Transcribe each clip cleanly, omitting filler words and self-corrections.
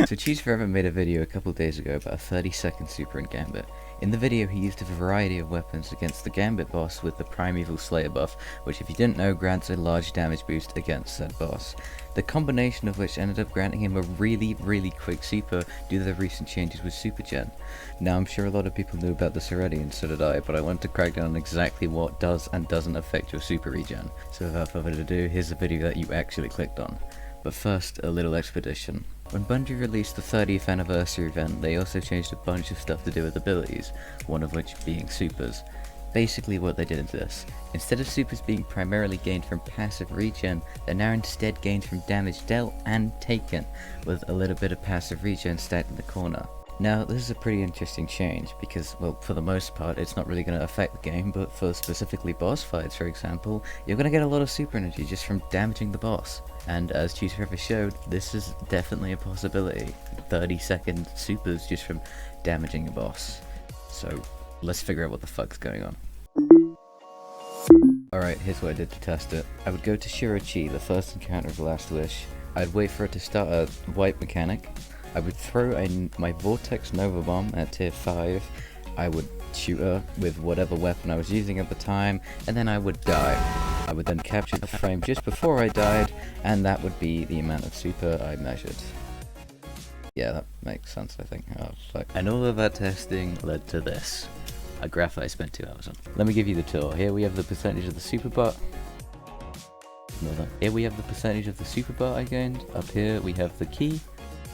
So Cheese Forever made a video a couple days ago about a 30-second super in Gambit. In the video he used a variety of weapons against the Gambit boss with the Primeval Slayer buff, which if you didn't know grants a large damage boost against said boss. The combination of which ended up granting him a really quick super due to the recent changes with Super Gen. Now I'm sure a lot of people knew about this already and so did I, but I wanted to crack down on exactly what does and doesn't affect your super regen. So without further ado, here's the video that you actually clicked on. But first, a little expedition. When Bungie released the 30th anniversary event, they also changed a bunch of stuff to do with abilities, one of which being supers. Basically what they did is this: instead of supers being primarily gained from passive regen, they're now instead gained from damage dealt and taken, with a little bit of passive regen stacked in the corner. Now this is a pretty interesting change because, well, for the most part it's not really going to affect the game, but for specifically boss fights for example, you're going to get a lot of super energy just from damaging the boss. And as Cheese Forever showed, this is definitely a possibility. 30-second supers just from damaging a boss. So let's figure out what the fuck's going on. Alright, here's what I did to test it. I would go to Shirachi, the first encounter of the Last Wish. I'd wait for it to start a wipe mechanic. I would throw my Vortex Nova Bomb at tier 5, I would shoot her with whatever weapon I was using at the time, and then I would die. I would then capture the frame just before I died, and that would be the amount of super I measured. Yeah, that makes sense, I think. Oh, fuck. And all of that testing led to this. A graph I spent 2 hours on. Let me give you the tour. Here we have the percentage of the super bar. Here we have the percentage of the super bar I gained. Up here we have the key.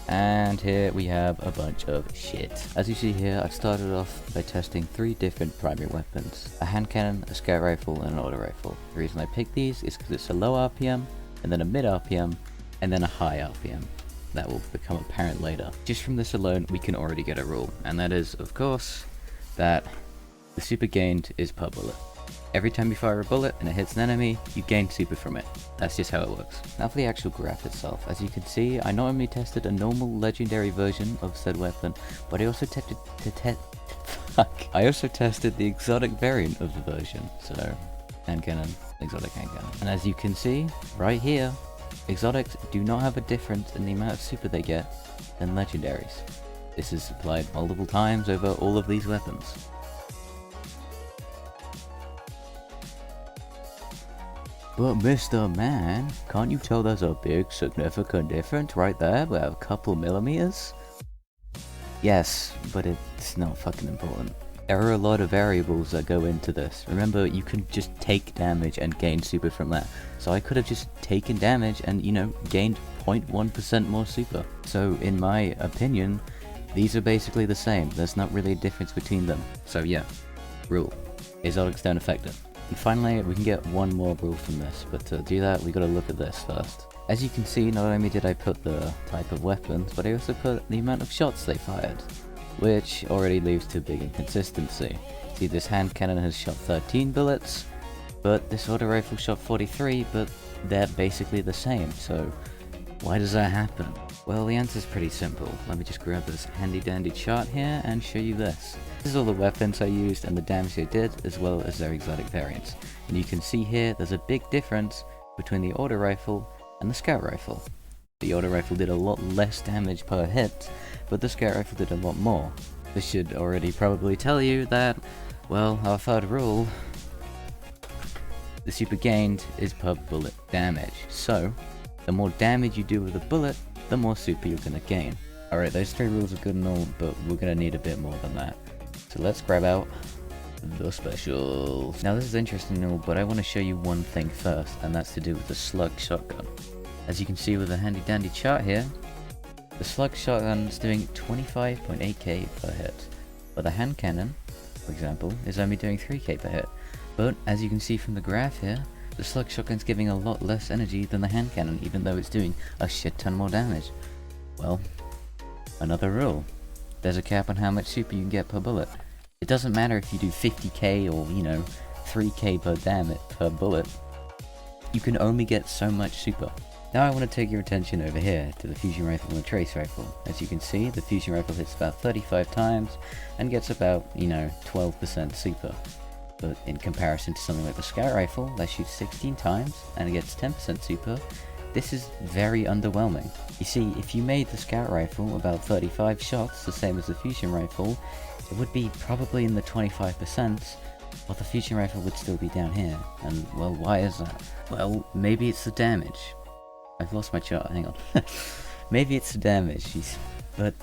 And here we have a bunch of shit. As you see here, I've started off by testing 3 different primary weapons: a hand cannon, a scout rifle, and an auto rifle. The reason I picked these is because it's a low RPM, and then a mid RPM, and then a high RPM. That will become apparent later. Just from this alone, we can already get a rule, and that is, of course, that the super gained is per bullet. Every time you fire a bullet and it hits an enemy, you gain super from it. That's just how it works. Now for the actual graph itself. As you can see, I not only tested a normal legendary version of said weapon, but I also tested the exotic variant of the version. So, hand cannon, exotic hand cannon. And as you can see, right here, exotics do not have a difference in the amount of super they get than legendaries. This is applied multiple times over all of these weapons. But Mr. Man, can't you tell there's a big significant difference right there by a couple millimeters? Yes, but it's not fucking important. There are a lot of variables that go into this. Remember, you can just take damage and gain super from that. So I could have just taken damage and, you know, gained 0.1% more super. So in my opinion, these are basically the same. There's not really a difference between them. So yeah, rule. Exotics don't affect it. And finally, we can get one more rule from this, but to do that, we gotta look at this first. As you can see, not only did I put the type of weapons, but I also put the amount of shots they fired, which already leads to big inconsistency. See, this hand cannon has shot 13 bullets, but this auto rifle shot 43, but they're basically the same, so why does that happen? Well, the answer's pretty simple. Let me just grab this handy dandy chart here and show you this. This is all the weapons I used and the damage they did, as well as their exotic variants. And you can see here there's a big difference between the auto rifle and the scout rifle. The auto rifle did a lot less damage per hit, but the scout rifle did a lot more. This should already probably tell you that, well, our third rule, the super gained is per bullet damage. So, the more damage you do with a bullet, the more super you're gonna gain. Alright, those 3 rules are good and all, but we're gonna need a bit more than that. So let's grab out the specials. Now this is interesting and all, but I want to show you one thing first, and that's to do with the slug shotgun. As you can see with the handy dandy chart here, the slug shotgun is doing 25.8k per hit, but the hand cannon, for example, is only doing 3k per hit. But as you can see from the graph here, the slug shotgun's giving a lot less energy than the hand cannon, even though it's doing a shit ton more damage. Well, another rule. There's a cap on how much super you can get per bullet. It doesn't matter if you do 50k or, you know, 3k per bullet. You can only get so much super. Now I want to take your attention over here to the fusion rifle and the trace rifle. As you can see, the fusion rifle hits about 35 times and gets about, you know, 12% super. But in comparison to something like the scout rifle that shoots 16 times and gets 10% super, this is very underwhelming. You see, if you made the scout rifle about 35 shots, the same as the fusion rifle, it would be probably in the 25%, but the fusion rifle would still be down here. And, well, why is that? Well, maybe it's the damage. I've lost my chart, hang on. Maybe it's the damage, but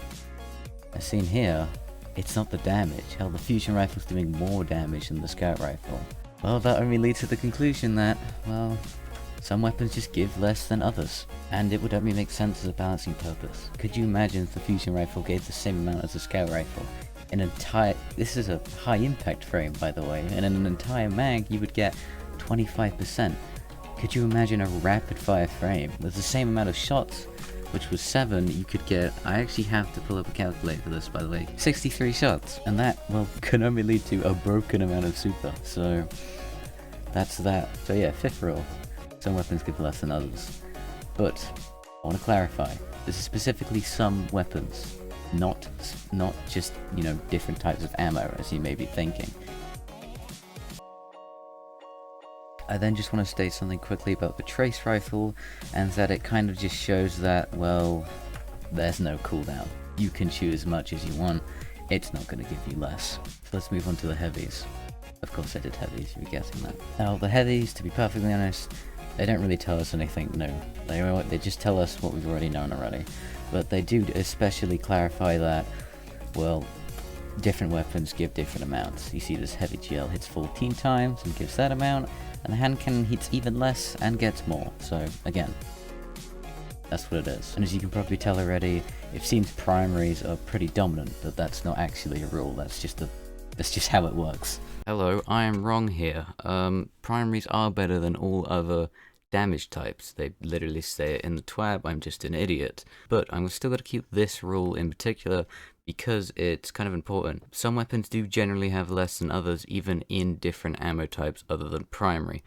as seen here, it's not the damage. Hell, the fusion rifle's doing more damage than the scout rifle. Well, that only leads to the conclusion that, well, some weapons just give less than others. And it would only make sense as a balancing purpose. Could you imagine if the fusion rifle gave the same amount as the scout rifle? This is a high impact frame, by the way, and in an entire mag you would get 25%. Could you imagine a rapid fire frame with the same amount of shots, which was 7, you could get, I actually have to pull up a calculator for this, by the way, 63 shots, and that, well, can only lead to a broken amount of super, so that's that. So yeah, 5th rule, some weapons give less than others, but I want to clarify, this is specifically some weapons, not just, you know, different types of ammo, as you may be thinking. I then just want to state something quickly about the trace rifle, and that it kind of just shows that, well, there's no cooldown. You can shoot as much as you want, it's not going to give you less. So let's move on to the heavies. Of course I did heavies, you were guessing that. Now the heavies, to be perfectly honest, they don't really tell us anything new. They just tell us what we've already known already. But they do especially clarify that, well, different weapons give different amounts. You see this heavy GL hits 14 times and gives that amount, and the hand cannon hits even less and gets more. So again, that's what it is. And as you can probably tell already, it seems primaries are pretty dominant, but that's not actually a rule. That's just how it works. Hello, I am wrong here. Primaries are better than all other damage types. They literally say it in the twab. I'm just an idiot. But I'm still going to keep this rule in particular because it's kind of important. Some weapons do generally have less than others, even in different ammo types other than primary.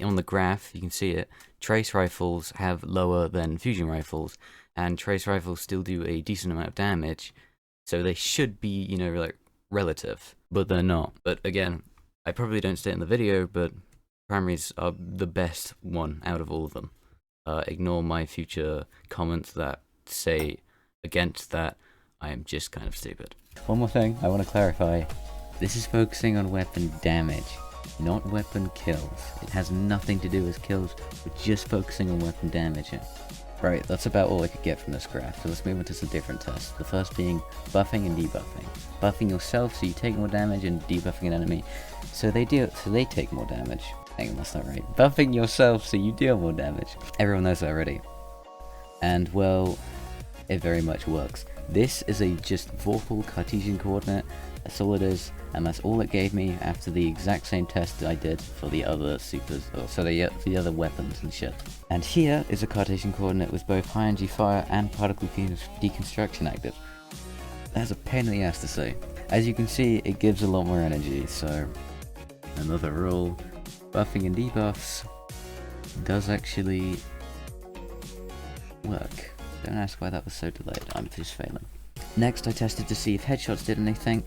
On the graph, you can see it, trace rifles have lower than fusion rifles, and trace rifles still do a decent amount of damage, so they should be, you know, like, relative, but they're not. But again, I probably don't say it in the video, but primaries are the best one out of all of them. Ignore my future comments that say against that. I am just kind of stupid. One more thing I want to clarify. This is focusing on weapon damage, not weapon kills. It has nothing to do with kills, we're just focusing on weapon damage here. Right, that's about all I could get from this graph, so let's move on to some different tests. The first being buffing and debuffing. Buffing yourself so you take more damage, and debuffing an enemy so they take more damage. Hang on, that's not right. Buffing yourself so you deal more damage. Everyone knows that already. And well, it very much works. This is a just Purrple Cartesian coordinate, that's all it is, and that's all it gave me after the exact same test I did for the other supers, for the other weapons and shit. And here is a Cartesian coordinate with both high energy fire and particle deconstruction active. That's a pain in the ass to say. As you can see, it gives a lot more energy, so another rule, buffing and debuffs does actually work. Don't ask why that was so delayed, I'm just failing. Next I tested to see if headshots did anything,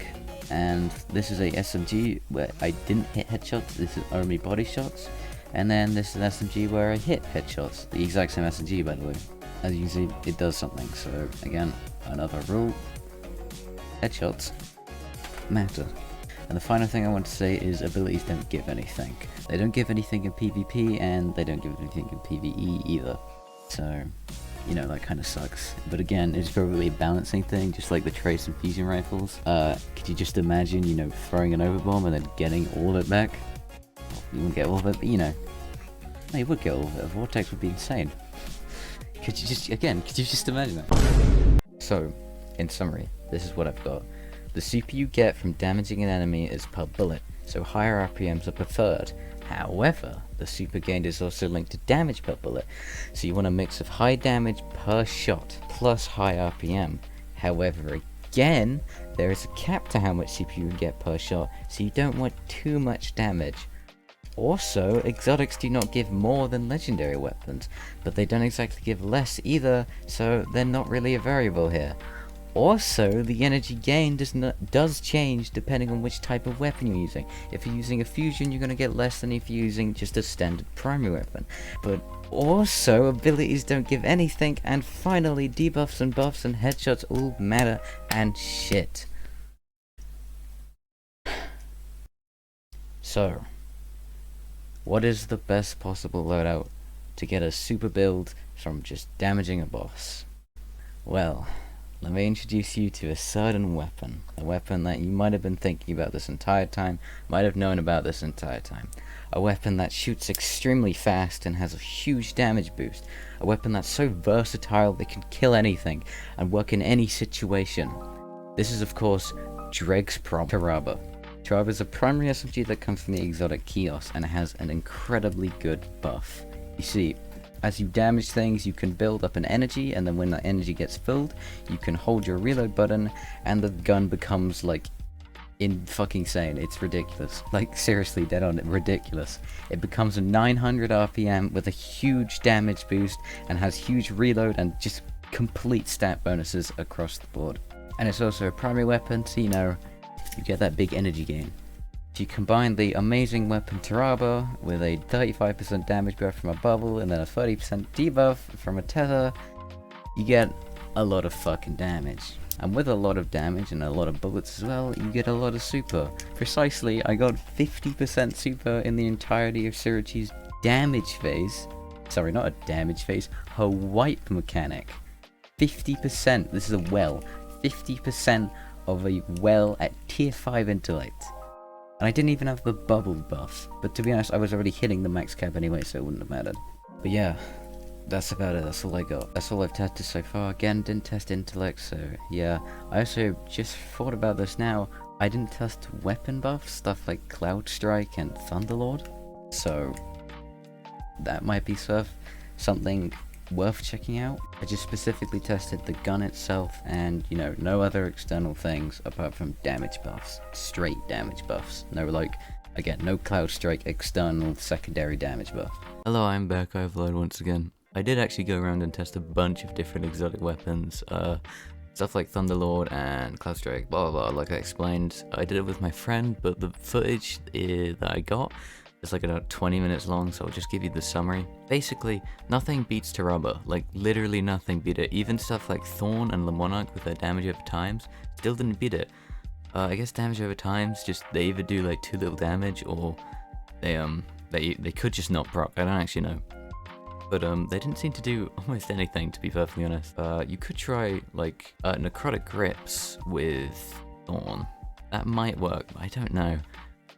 and this is a SMG where I didn't hit headshots, this is only body shots, and then this is an SMG where I hit headshots, the exact same SMG by the way. As you can see, it does something, so again, another rule, headshots matter. And the final thing I want to say is abilities don't give anything. They don't give anything in PvP, and they don't give anything in PvE either, so you know, that kind of sucks. But again, it's probably a balancing thing, just like the trace and fusion rifles. Could you just imagine, you know, throwing an overbomb and then getting all of it back? Well, you wouldn't get all of it, but you know. No, you would get all of it. A vortex would be insane. Could you just imagine that? So, in summary, this is what I've got. The super you get from damaging an enemy is per bullet, so higher RPMs are preferred. However, the super gained is also linked to damage per bullet, so you want a mix of high damage per shot plus high RPM. However, again, there is a cap to how much super you can get per shot, so you don't want too much damage. Also, exotics do not give more than legendary weapons, but they don't exactly give less either, so they're not really a variable here. Also, the energy gain does change depending on which type of weapon you're using. If you're using a fusion, you're going to get less than if you're using just a standard primary weapon. But also, abilities don't give anything, and finally, debuffs and buffs and headshots all matter and shit. So, what is the best possible loadout to get a super build from just damaging a boss? Well, let me introduce you to a certain weapon. A weapon that you might have been thinking about this entire time, might have known about this entire time. A weapon that shoots extremely fast and has a huge damage boost. A weapon that's so versatile that can kill anything and work in any situation. This is of course Dreg's Purrple. Purrple is a primary SMG that comes from the exotic Chaos and has an incredibly good buff. You see, as you damage things, you can build up an energy, and then when that energy gets filled, you can hold your reload button, and the gun becomes like insane. It's ridiculous. Like seriously, dead on, ridiculous. It becomes a 900 RPM with a huge damage boost, and has huge reload and just complete stat bonuses across the board. And it's also a primary weapon, so you know, you get that big energy gain. If you combine the amazing weapon Purrple with a 35% damage buff from a bubble and then a 30% debuff from a tether, you get a lot of fucking damage. And with a lot of damage and a lot of bullets as well, you get a lot of super. Precisely, I got 50% super in the entirety of Syracuse damage phase. Sorry, not a damage phase, her wipe mechanic. 50%, this is a well. 50% of a well at tier 5 intellect. And I didn't even have the bubble buff, but to be honest, I was already hitting the max cap anyway, so it wouldn't have mattered. But yeah, that's about it, that's all I got. That's all I've tested so far. Again, didn't test intellect, so yeah. I also just thought about this now. I didn't test weapon buffs, stuff like Cloud Strike and Thunderlord, so that might be something worth checking out. I just specifically tested the gun itself and, you know, no other external things apart from damage buffs. Straight damage buffs. No, like, again, no Cloud Strike external secondary damage buff. Hello, I'm back, Overload once again. I did actually go around and test a bunch of different exotic weapons, stuff like Thunderlord and Cloud Strike, blah blah blah, like I explained. I did it with my friend, but the footage that I got it's like about 20 minutes long, so I'll just give you the summary. Basically, nothing beats Purrple, like literally nothing beat it. Even stuff like Thorn and Le Monarch with their damage over times still didn't beat it. I guess damage over times, just they either do like too little damage or they could just not proc. I don't actually know. But they didn't seem to do almost anything, to be perfectly honest. You could try like Necrotic Grips with Thorn. That might work, but I don't know.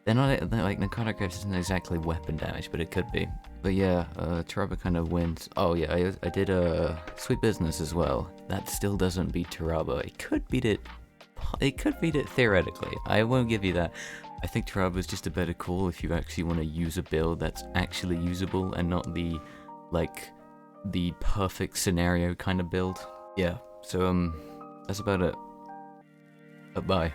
They're like Necrotic Grips isn't exactly weapon damage, but it could be. But yeah, Purrple kind of wins. Oh yeah, I did Sweet Business as well. That still doesn't beat Purrple. It could beat it. It could beat it theoretically. I won't give you that. I think Purrple is just a better call if you actually want to use a build that's actually usable and not the perfect scenario kind of build. Yeah. So that's about it. Bye.